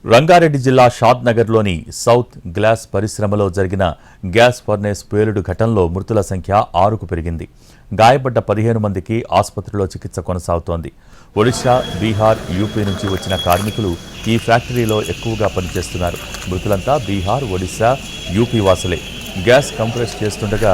రంగారెడ్డి జిల్లా షాద్నగర్లోని south glass పరిశ్రమలో జరిగిన గ్యాస్ ఫర్నేస్ పేలుడు ఘటనలో మృతుల సంఖ్య 6కు పెరిగింది. గాయపడ్డ 15 మందికి ఆసుపత్రిలో చికిత్స కొనసాగుతోంది. ఒడిశా, బీహార్, యూపీ నుంచి వచ్చిన కార్మికులు ఈ ఫ్యాక్టరీలో ఎక్కువగా పనిచేస్తున్నారు. మృతులంతా బీహార్, ఒడిశా, యూపీ వాసులే. గ్యాస్ కంప్రెస్ చేస్తుండగా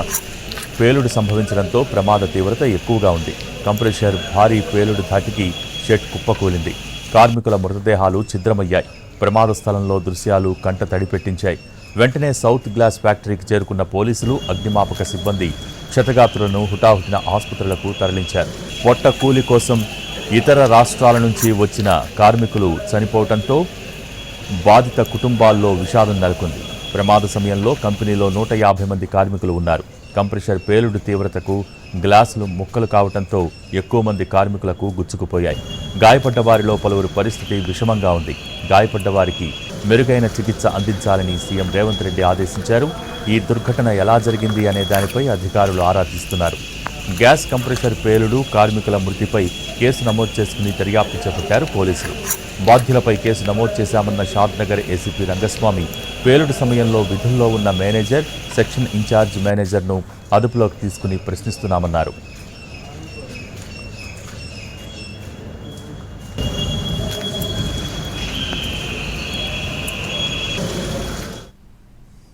పేలుడు సంభవించడంతో ప్రమాద తీవ్రత ఎక్కువగా ఉంది. కంప్రెషర్ భారీ పేలుడు ధాటికి షెడ్ కుప్పకూలింది. కార్మికుల మృతదేహాలు ఛిద్రమయ్యాయి. ప్రమాద స్థలంలో దృశ్యాలు కంట తడిపెట్టించాయి. వెంటనే సౌత్ గ్లాస్ ఫ్యాక్టరీకి చేరుకున్న పోలీసులు, అగ్నిమాపక సిబ్బంది క్షతగాత్రులను హుటాహుటిన ఆసుపత్రులకు తరలించారు. పొట్ట కూలి కోసం ఇతర రాష్ట్రాల నుంచి వచ్చిన కార్మికులు చనిపోవడంతో బాధిత కుటుంబాల్లో విషాదం నెలకొంది. ప్రమాద సమయంలో కంపెనీలో 150 మంది కార్మికులు ఉన్నారు. కంప్రెషర్ పేలుడు తీవ్రతకు గ్లాసులు ముక్కలు కావడంతో ఎక్కువ మంది కార్మికులకు గుచ్చుకుపోయాయి. గాయపడ్డ వారిలో పలువురు పరిస్థితి విషమంగా ఉంది. గాయపడ్డ వారికి మెరుగైన చికిత్స అందించాలని సీఎం రేవంత్ రెడ్డి ఆదేశించారు. ఈ దుర్ఘటన ఎలా జరిగింది అనే దానిపై అధికారులు ఆరా తీస్తున్నారు. గ్యాస్ కంప్రెషర్ పేలుడు, కార్మికుల మృతిపై కేసు నమోదు చేసుకుని దర్యాప్తు చేపట్టారు పోలీసులు. బాధ్యులపై కేసు నమోదు చేశామన్న షాద్నగర్ ఏసీపీ రంగస్వామి పేలుడు సమయంలో విధుల్లో ఉన్న మేనేజర్, సెక్షన్ ఇన్ఛార్జ్ మేనేజర్ను అదుపులోకి తీసుకుని ప్రశ్నిస్తున్నామన్నారు.